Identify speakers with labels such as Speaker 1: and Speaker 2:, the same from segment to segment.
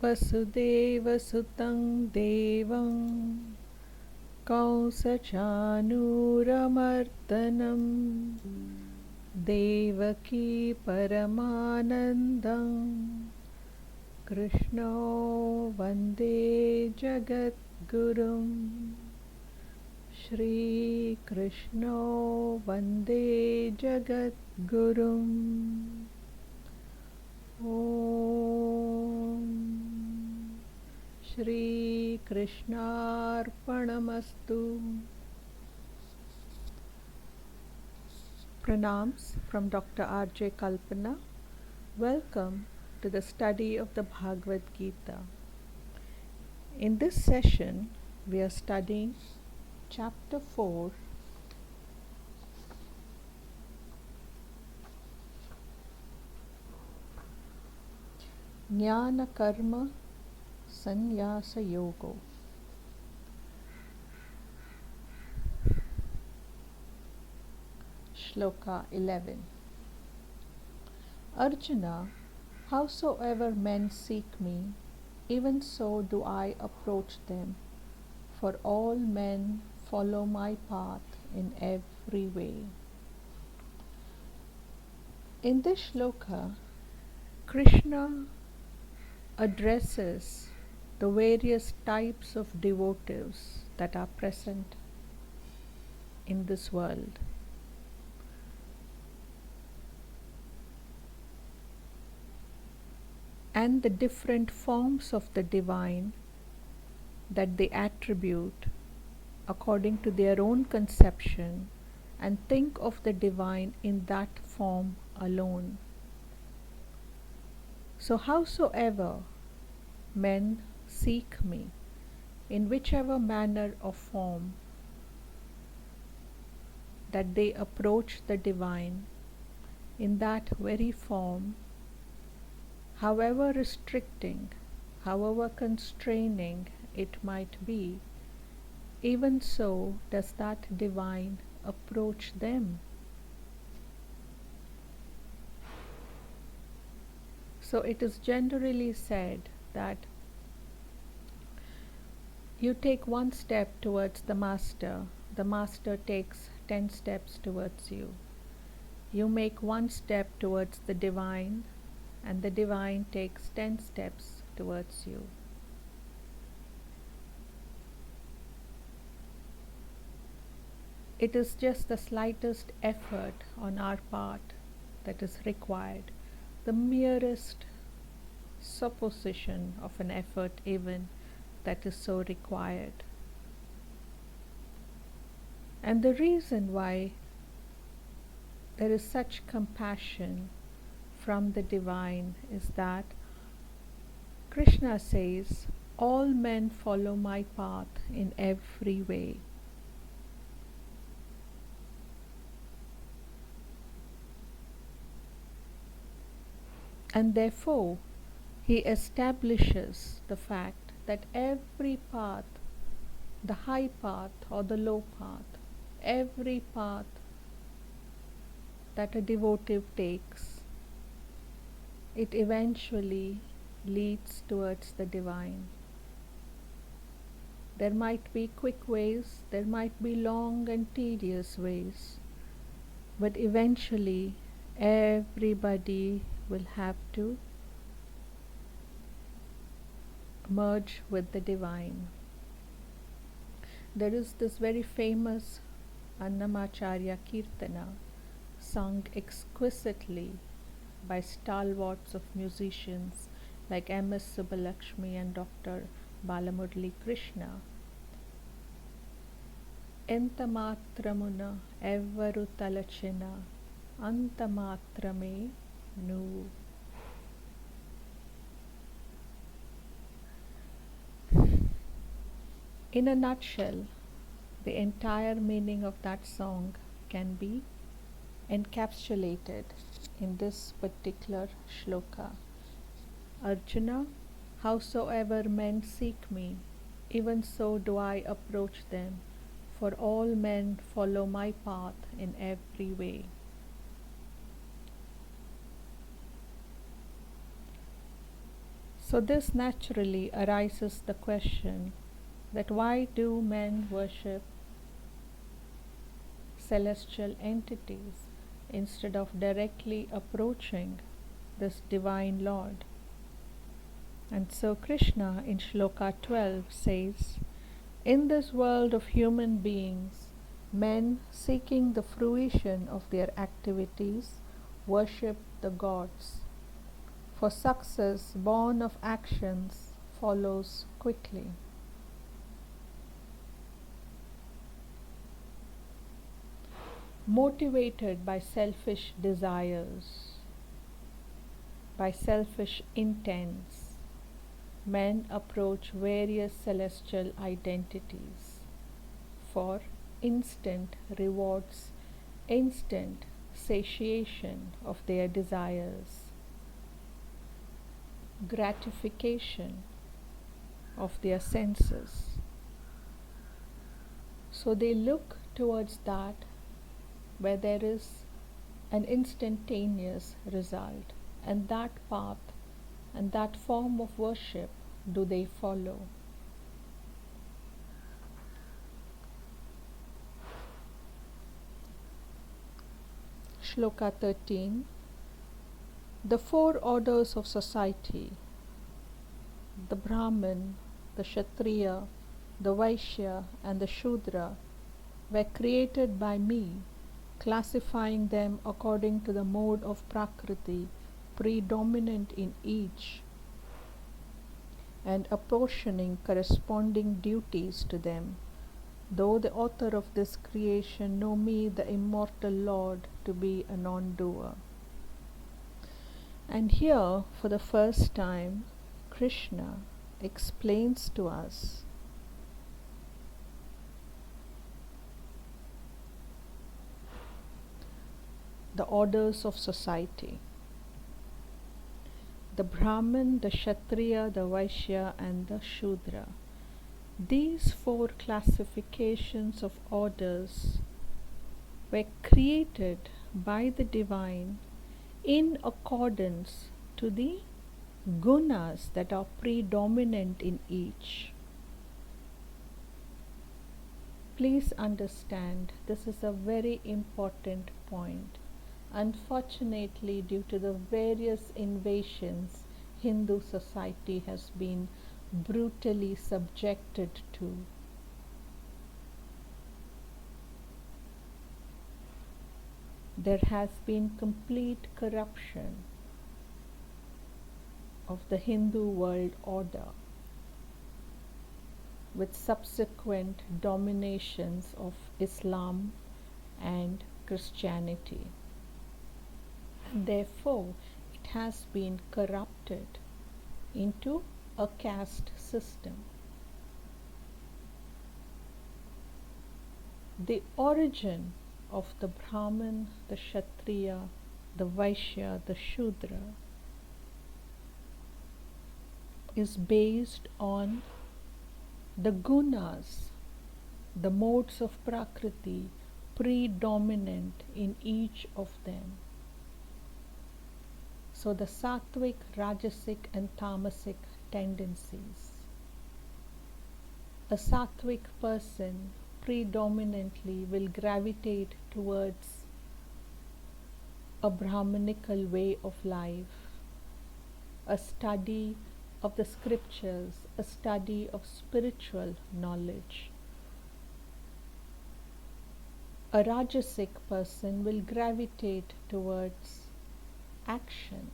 Speaker 1: वसुदेवसुतं देवं कंसचानूरमर्दनं देवकी परमानन्दं कृष्णो वन्दे जगद्गुरुं श्रीकृष्णो वन्दे जगद्गुरुम् ॐ श्रीकृष्णार्पणमस्तु. Pranams from Dr. R.J. Kalpana. Welcome to the study of the Bhagavad Gita. In this session, we are studying Chapter 4, JnanaKarmaSamnyasaYoga. Shloka 11. Arjuna, howsoever men seek me, even so do I approach them, for all men follow my path in every way. In this shloka, Krishna addresses the various types of devotees that are present in this world. And the different forms of the divine that they attribute according to their own conception and think of the divine in that form alone. So howsoever men seek me, in whichever manner or form that they approach the divine, in that very form, however restricting, however constraining it might be, even so does that divine approach them. So it is generally said that you take one step towards the master takes 10 steps towards you. You make one step towards the divine, and the divine takes 10 steps towards you. It is just the slightest effort on our part that is required, the merest supposition of an effort even that is so required. And the reason why there is such compassion from the divine is that Krishna says, all men follow my path in every way. And therefore, he establishes the fact that every path, the high path or the low path, every path that a devotee takes, it eventually leads towards the divine. There might be quick ways, there might be long and tedious ways, but eventually everybody will have to merge with the divine. There is this very famous Annamacharya Kirtana sung exquisitely by stalwarts of musicians like M.S. Subbulakshmi and Dr. Balamurali Krishna. Enta matramuna evvaru talachina anta matrame nu. In a nutshell, the entire meaning of that song can be encapsulated in this particular shloka. Arjuna, howsoever men seek me, even so do I approach them, for all men follow my path in every way. So this naturally arises the question that why do men worship celestial entities instead of directly approaching this divine Lord? And so Krishna in Shloka 12 says, in this world of human beings, men seeking the fruition of their activities worship the gods. For success born of actions follows quickly. Motivated by selfish desires, by selfish intents, men approach various celestial identities for instant rewards, instant satiation of their desires, gratification of their senses. So they look towards that where there is an instantaneous result, and that path and that form of worship do they follow. Shloka 13. The four orders of society, the Brahmin, the Kshatriya, the Vaishya, and the Shudra, were created by me, classifying them according to the mode of Prakriti predominant in each, and apportioning corresponding duties to them, though the author of this creation know me, the immortal Lord, to be a non-doer. And here, for the first time, Krishna explains to us the orders of society. The Brahmin, the Kshatriya, the Vaishya, and the Shudra. These four classifications of orders were created by the divine in accordance to the gunas that are predominant in each. Please understand, this is a very important point. Unfortunately, due to the various invasions Hindu society has been brutally subjected to, there has been complete corruption of the Hindu world order, with subsequent dominations of Islam and Christianity. And therefore, it has been corrupted into a caste system. The origin of the Brahmin, the Kshatriya, the Vaishya, the Shudra is based on the gunas, the modes of Prakriti predominant in each of them. So the sattvic, rajasic, and tamasic tendencies. A sattvic person predominantly will gravitate towards a Brahminical way of life, a study of the scriptures, a study of spiritual knowledge. A rajasic person will gravitate towards action,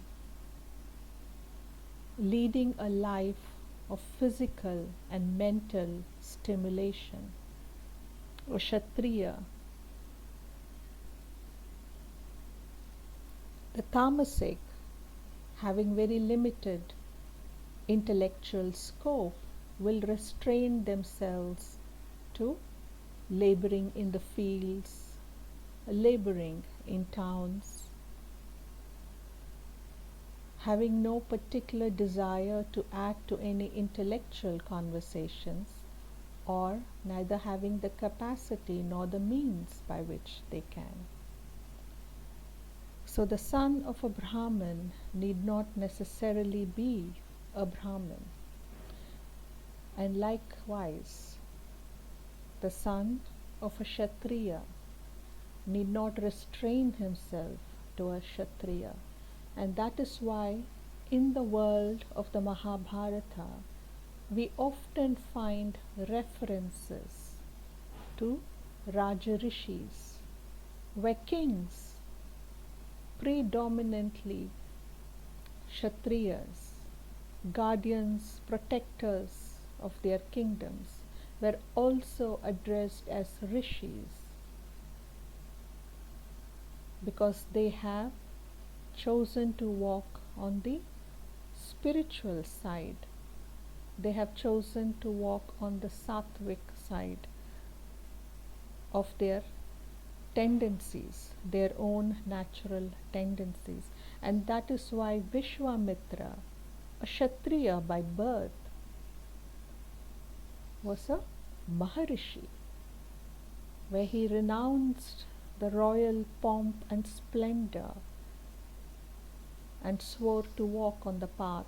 Speaker 1: leading a life of physical and mental stimulation. A Kshatriya, the tamasic, having very limited intellectual scope, will restrain themselves to laboring in the fields, laboring in towns, having no particular desire to add to any intellectual conversations, or neither having the capacity nor the means by which they can. So the son of a Brahmin need not necessarily be a Brahmin. And likewise, the son of a Kshatriya need not restrain himself to a Kshatriya. And that is why in the world of the Mahabharata, we often find references to Rajarishis, where kings, predominantly Kshatriyas, guardians, protectors of their kingdoms, were also addressed as rishis because they have chosen to walk on the spiritual side. They have chosen to walk on the sattvic side of their tendencies, their own natural tendencies. And that is why Vishwamitra, a Kshatriya by birth, was a Maharishi, where he renounced the royal pomp and splendor and swore to walk on the path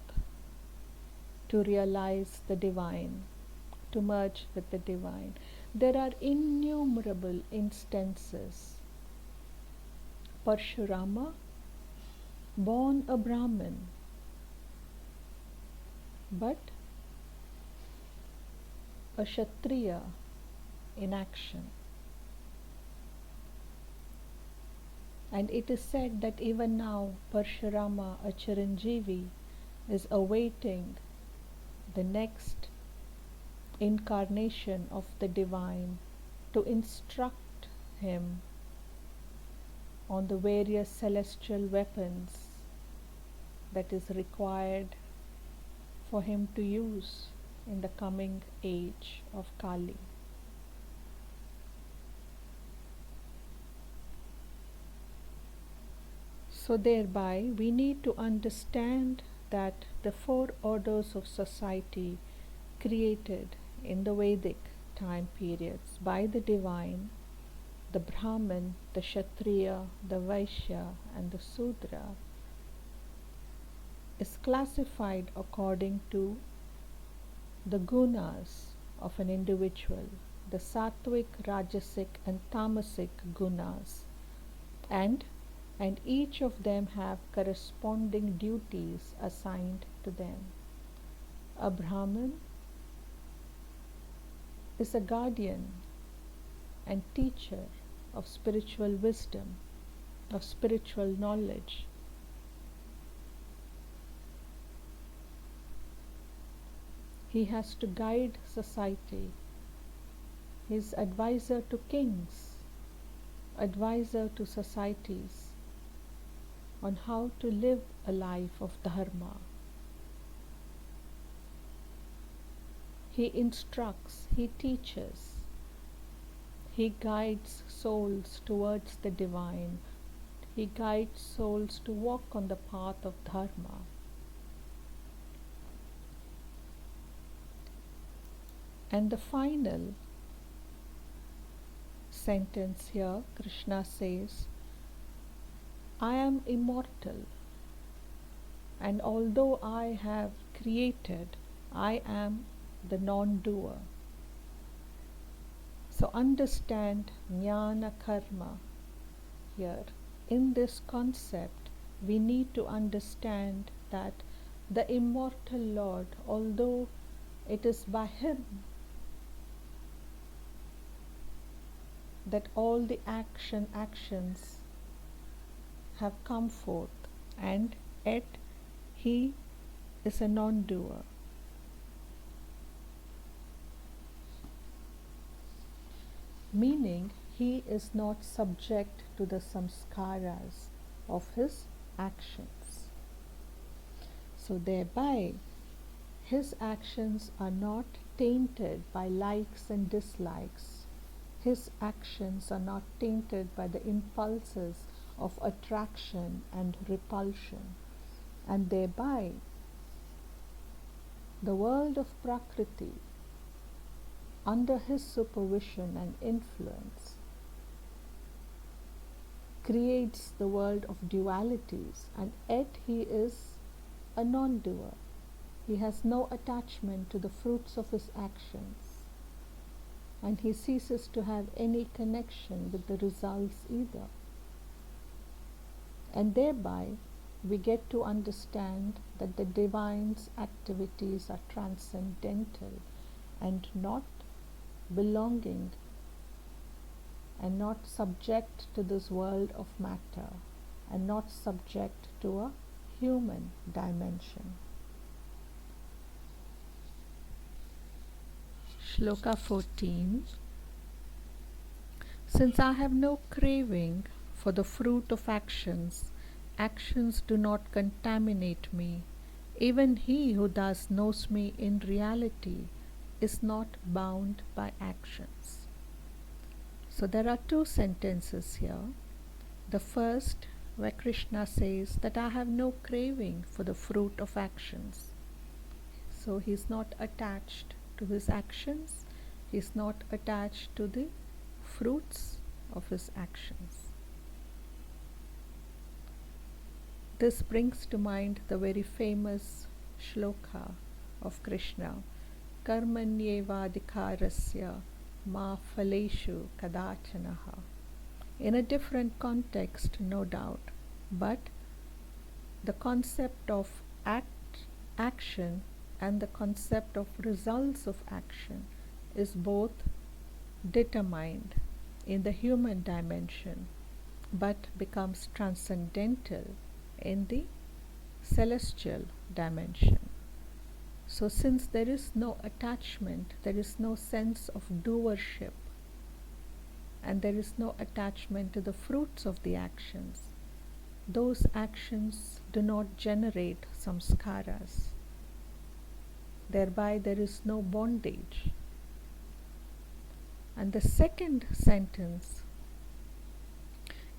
Speaker 1: to realize the divine, to merge with the divine. There are innumerable instances. Parshurama, born a Brahmin, but a Kshatriya in action. And it is said that even now Parshurama, a Chiranjeevi, is awaiting the next incarnation of the divine to instruct him on the various celestial weapons that is required for him to use in the coming age of Kali. So thereby we need to understand that the four orders of society created in the Vedic time periods by the divine, the Brahmin, the Kshatriya, the Vaishya and the Sudra, is classified according to the gunas of an individual, the sattvic, rajasic and tamasic gunas, and each of them have corresponding duties assigned to them. A Brahmin is a guardian and teacher of spiritual wisdom, of spiritual knowledge. He has to guide society. He is advisor to kings, advisor to societies on how to live a life of dharma. He instructs, he teaches, he guides souls towards the divine, he guides souls to walk on the path of dharma. And the final sentence here, Krishna says, I am immortal, and although I have created, I am the non-doer. So understand JnanaKarma here. In this concept, we need to understand that the immortal Lord, although it is by Him that all the actions have come forth, and yet He is a non-doer. Meaning, He is not subject to the samskaras of His actions. So thereby, His actions are not tainted by likes and dislikes. His actions are not tainted by the impulses of attraction and repulsion. And thereby, the world of Prakriti, under His supervision and influence, creates the world of dualities, and yet He is a non-doer. He has no attachment to the fruits of his actions, and he ceases to have any connection with the results either. And thereby we get to understand that the divine's activities are transcendental and not belonging and not subject to this world of matter and not subject to a human dimension. Shloka 14. Since I have no craving for the fruit of actions, actions do not contaminate me. Even he who thus knows me in reality is not bound by actions. So there are two sentences here. The first, where Krishna says that I have no craving for the fruit of actions. So he is not attached to his actions, he is not attached to the fruits of his actions. This brings to mind the very famous shloka of Krishna, Karmanyevadhikarasya ma phaleshu kadachanaha. In a different context, no doubt, but the concept of action and the concept of results of action is both determined in the human dimension but becomes transcendental in the celestial dimension. So since there is no attachment, there is no sense of doership, and there is no attachment to the fruits of the actions, those actions do not generate samskaras. Thereby there is no bondage. And the second sentence,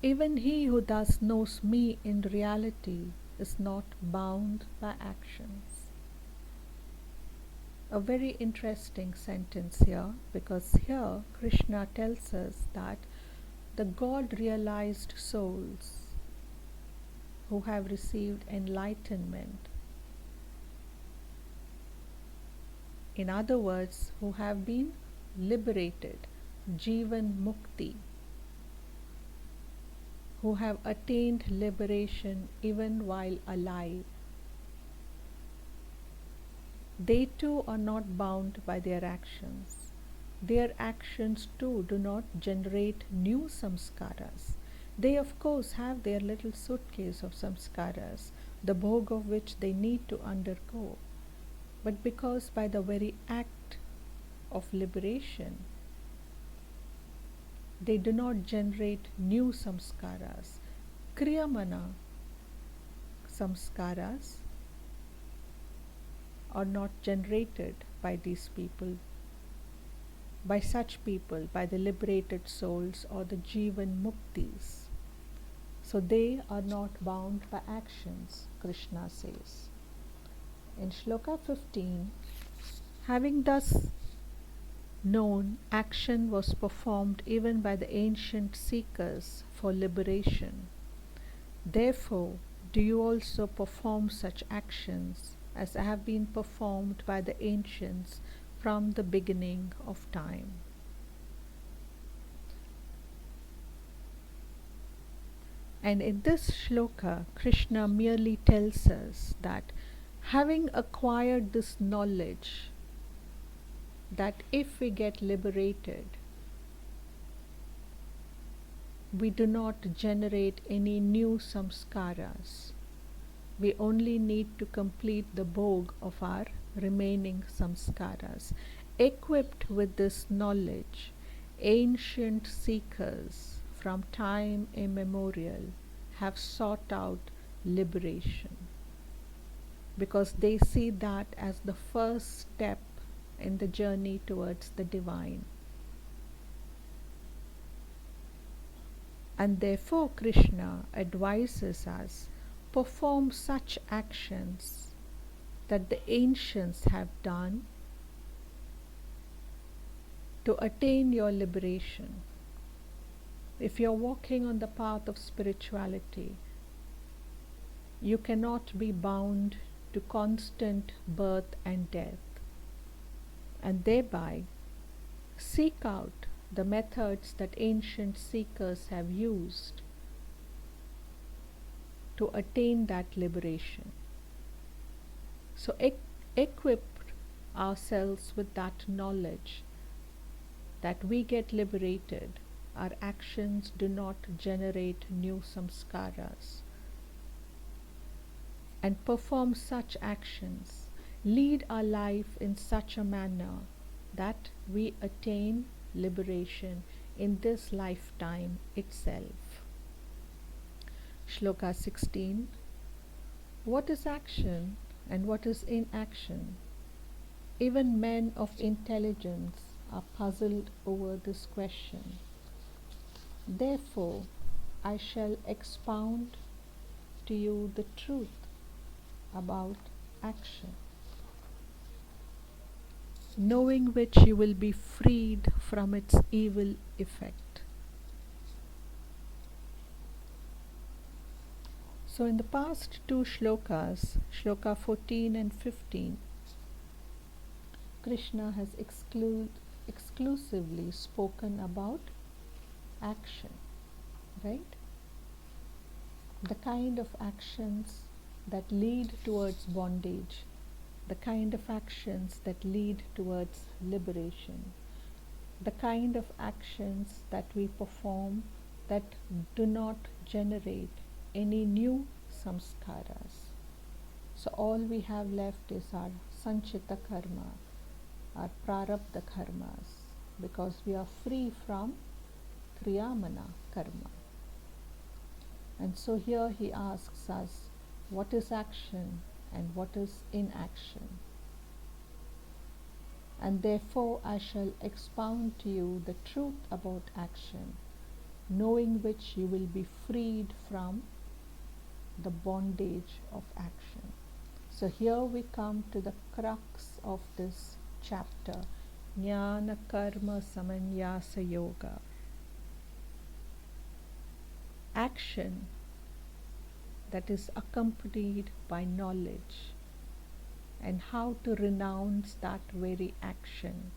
Speaker 1: even he who thus knows me in reality is not bound by actions. A very interesting sentence here, because here Krishna tells us that the God-realized souls who have received enlightenment, in other words, who have been liberated, Jivan Mukti, who have attained liberation even while alive, they too are not bound by their actions. Their actions too do not generate new samskaras. They of course have their little suitcase of samskaras, the bhog of which they need to undergo. But because by the very act of liberation, they do not generate new samskaras. Kriyamana samskaras are not generated by these people, by such people, by the liberated souls or the Jivan Muktis. So they are not bound by actions, Krishna says. In Shloka 15, having thus known action was performed even by the ancient seekers for liberation, therefore do you also perform such actions as have been performed by the ancients from the beginning of time. And in this shloka, Krishna merely tells us that having acquired this knowledge, that if we get liberated, we do not generate any new samskaras. We only need to complete the bhog of our remaining samskaras. Equipped with this knowledge, ancient seekers from time immemorial have sought out liberation, because they see that as the first step in the journey towards the divine. And therefore Krishna advises us, perform such actions that the ancients have done to attain your liberation. If you are walking on the path of spirituality, you cannot be bound to constant birth and death, and thereby seek out the methods that ancient seekers have used to attain that liberation. So equip ourselves with that knowledge that we get liberated. Our actions do not generate new samskaras, and perform such actions, lead our life in such a manner that we attain liberation in this lifetime itself. Shloka 16. What is action and what is inaction? Even men of intelligence are puzzled over this question. Therefore, I shall expound to you the truth about action, knowing which you will be freed from its evil effect. So in the past two shlokas, shloka 14 and 15, Krishna has exclusively spoken about action, right? The kind of actions that lead towards bondage, the kind of actions that lead towards liberation, the kind of actions that we perform that do not generate any new samskaras. So all we have left is our sanchita karma, our prarabdha karmas, because we are free from kriyamana karma. And so here he asks us, what is action and what is inaction? And therefore I shall expound to you the truth about action, knowing which you will be freed from the bondage of action. So here we come to the crux of this chapter, JnanaKarmaSamnyasaYoga. Action that is accompanied by knowledge, and how to renounce that very action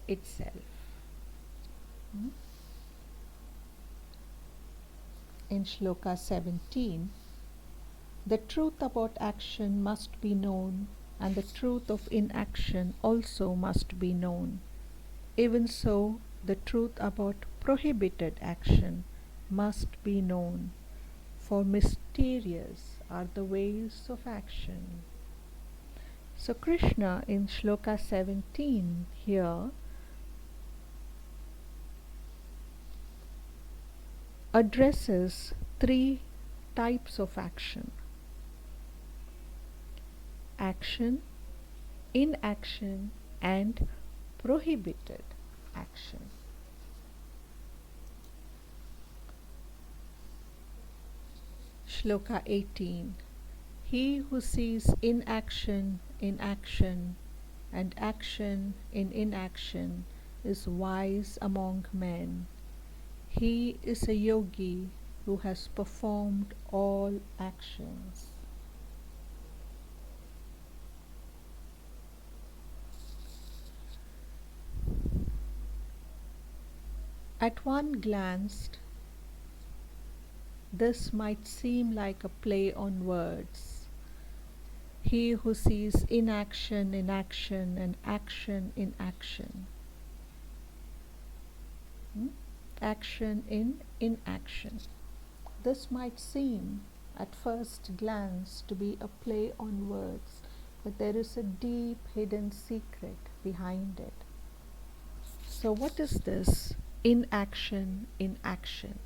Speaker 1: itself. In Shloka 17, the truth about action must be known, and the truth of inaction also must be known. Even so, the truth about prohibited action must be known, for mysterious are the ways of action. So Krishna in Shloka 17 here addresses three types of action: action, inaction, and prohibited action. Shloka 18. He who sees inaction in action and action in inaction is wise among men. He is a yogi who has performed all actions. At one glance, this might seem like a play on words. He who sees inaction in action and action in action. Action in inaction. This might seem at first glance to be a play on words, but there is a deep hidden secret behind it. So what is this inaction in action?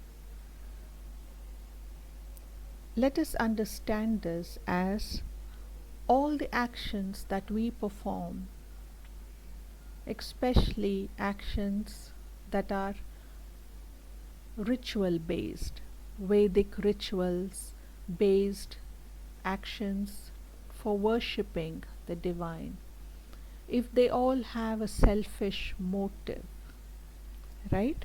Speaker 1: Let us understand this as all the actions that we perform, especially actions that are ritual based, Vedic rituals based actions for worshipping the divine, if they all have a selfish motive, right?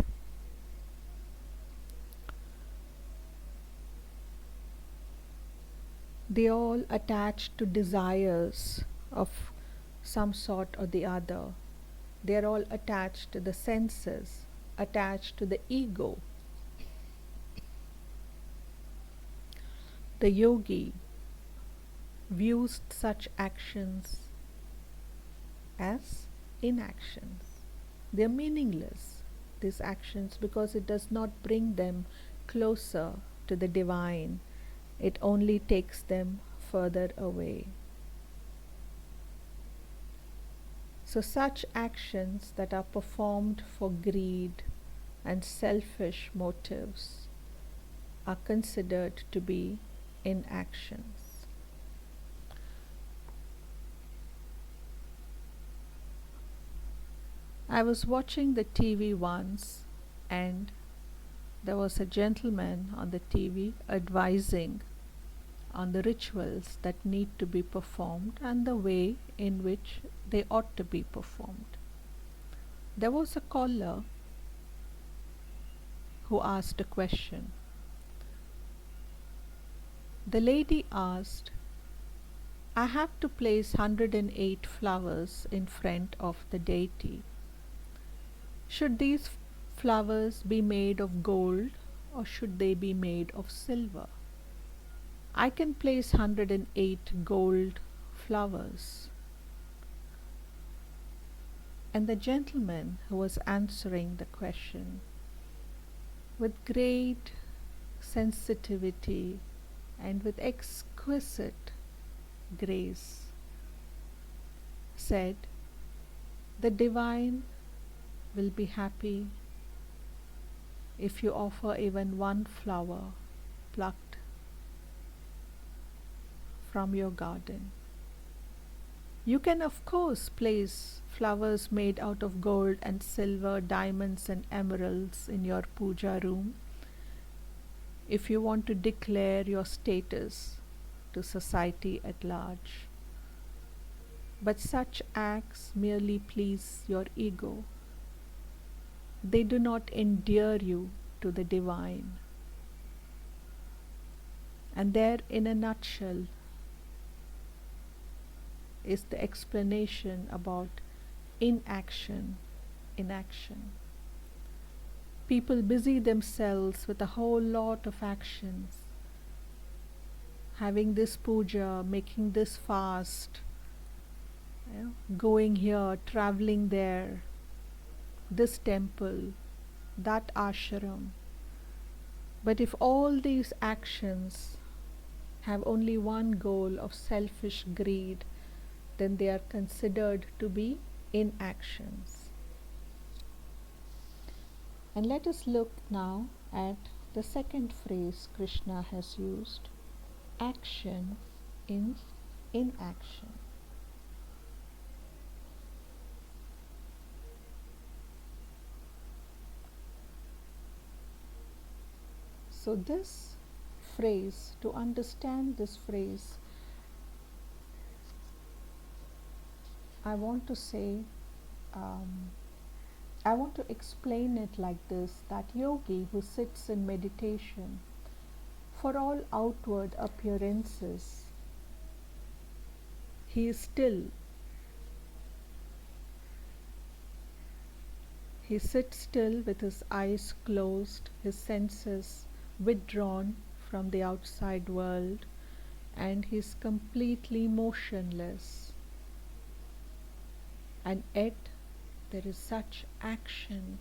Speaker 1: They all attach to desires of some sort or the other. They are all attached to the senses, attached to the ego. The yogi views such actions as inactions. They are meaningless, these actions, because it does not bring them closer to the divine. It only takes them further away. So such actions that are performed for greed and selfish motives are considered to be inactions. I was watching the TV once, and there was a gentleman on the TV advising on the rituals that need to be performed and the way in which they ought to be performed. There was a caller who asked a question. The lady asked, I have to place 108 flowers in front of the deity. Should these flowers be made of gold or should they be made of silver? I can place 108 gold flowers. And the gentleman who was answering the question, with great sensitivity and with exquisite grace, said, the divine will be happy if you offer even one flower plucked from your garden. You can of course place flowers made out of gold and silver, diamonds and emeralds in your puja room if you want to declare your status to society at large. But such acts merely please your ego. They do not endear you to the divine. And there, in a nutshell, is the explanation about inaction. People busy themselves with a whole lot of actions, having this puja, making this fast, going here, traveling there, this temple, that ashram. But if all these actions have only one goal of selfish greed, then they are considered to be inactions. And let us look now at the second phrase Krishna has used, action in inaction. So this phrase, to understand this phrase, I want to explain it like this, that yogi who sits in meditation, for all outward appearances, he is still. He sits still with his eyes closed, his senses withdrawn from the outside world, and he is completely motionless. And yet there is such action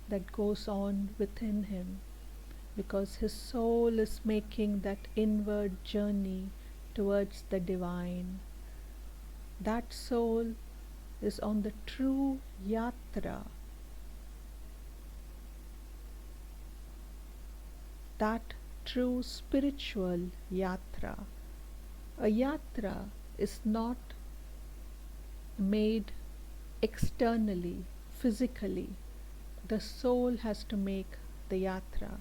Speaker 1: that goes on within him, because his soul is making that inward journey towards the divine. That soul is on the true yatra, that true spiritual yatra. A yatra is not made externally, physically. The soul has to make the yatra.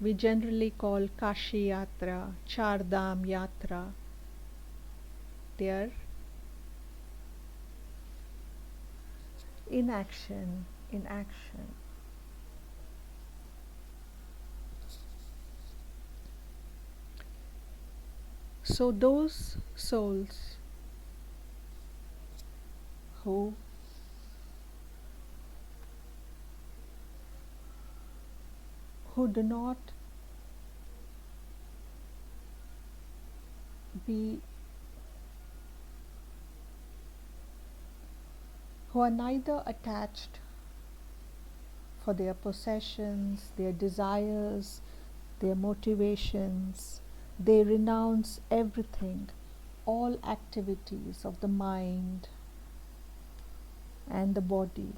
Speaker 1: We generally call Kashi Yatra, Char Dham Yatra. They are inaction. So those souls who do not be who are neither attached for their possessions, their desires, their motivations, they renounce everything, all activities of the mind and the body,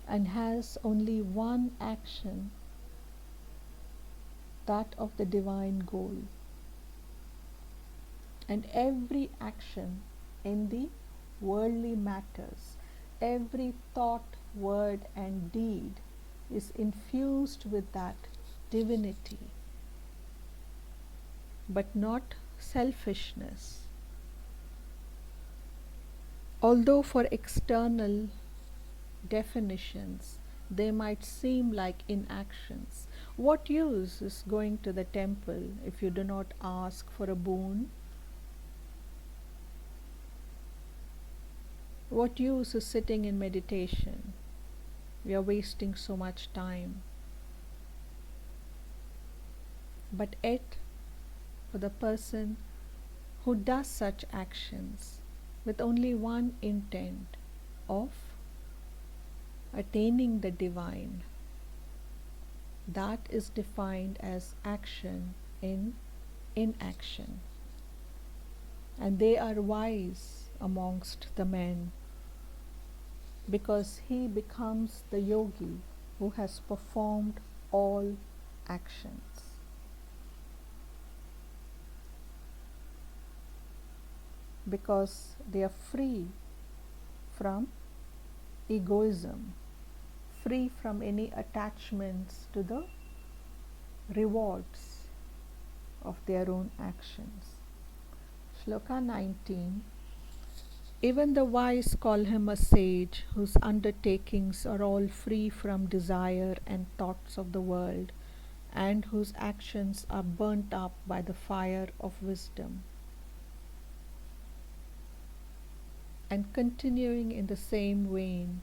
Speaker 1: and has only one action, that of the divine goal. And every action in the worldly matters, every thought, word, and deed is infused with that divinity, but not selfishness. Although for external definitions they might seem like inactions. What use is going to the temple if you do not ask for a boon? What use is sitting in meditation? We are wasting so much time. But yet, for the person who does such actions with only one intent of attaining the divine, that is defined as action in inaction. And they are wise amongst the men, because he becomes the yogi who has performed all actions. Because they are free from egoism, free from any attachments to the rewards of their own actions. Shloka 19. Even the wise call him a sage, whose undertakings are all free from desire and thoughts of the world, and whose actions are burnt up by the fire of wisdom. And continuing in the same vein,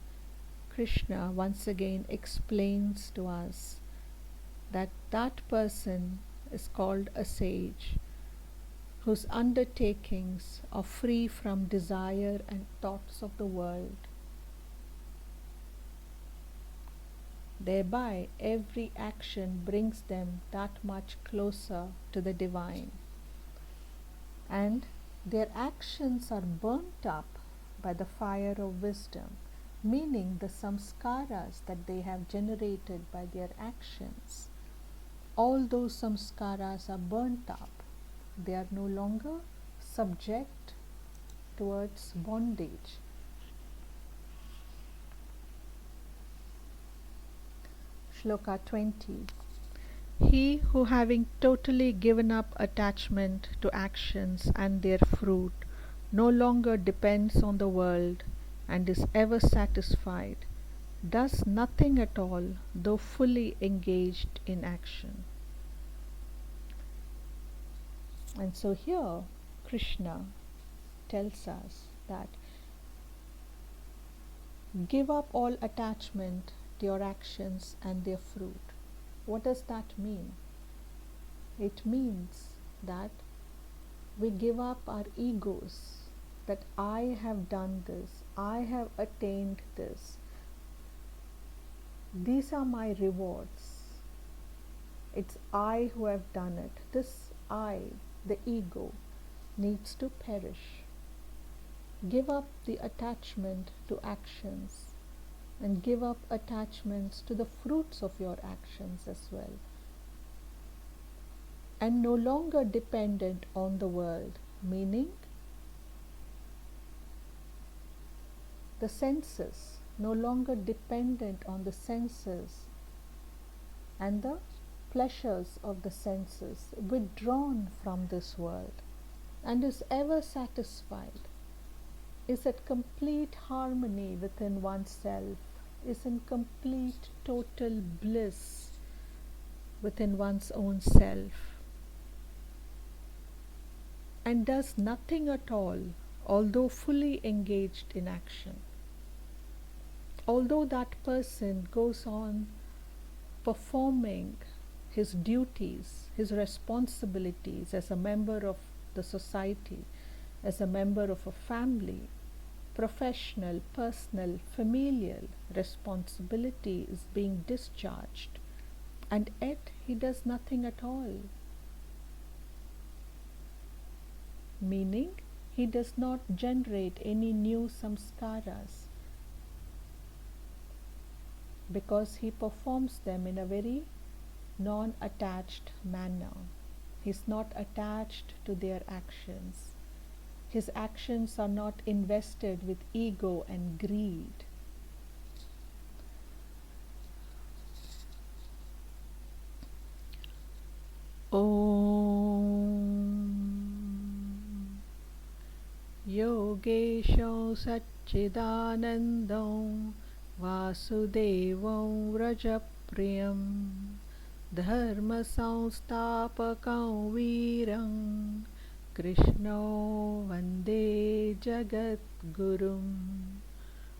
Speaker 1: Krishna once again explains to us that that person is called a sage, whose undertakings are free from desire and thoughts of the world. Thereby, every action brings them that much closer to the divine. And their actions are burnt up by the fire of wisdom, meaning the samskaras that they have generated by their actions. All those samskaras are burnt up. They are no longer subject towards bondage. Shloka 20. He who, having totally given up attachment to actions and their fruit, no longer depends on the world and is ever satisfied, does nothing at all though fully engaged in action. And so here Krishna tells us that give up all attachment to your actions and their fruit. What does that mean? It means that we give up our egos, that I have done this, I have attained this, these are my rewards, it's I who have done it. This I, the ego, needs to perish. Give up the attachment to actions and give up attachments to the fruits of your actions as well, and no longer dependent on the world, meaning the senses, no longer dependent on the senses and the pleasures of the senses, withdrawn from this world, and is ever satisfied, is at complete harmony within oneself, is in complete total bliss within one's own self. and does nothing at all, although fully engaged in action. Although that person goes on performing his duties, his responsibilities as a member of the society, as a member of a family, professional, personal, familial responsibility is being discharged, and yet he does nothing at all. Meaning, he does not generate any new samskaras because he performs them in a very non-attached manner. He's not attached to their actions. His actions are not invested with ego and greed. Om Yogesho Satchidanandam Vasudevam Vrajapriyam Dharma Samstapakam Viram Krishno Vande Jagat Gurum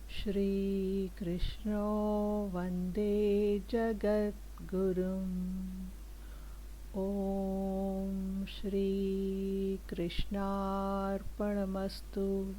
Speaker 1: Shri Krishno Vande Jagat Gurum Om Shri Krishnarpanamastu.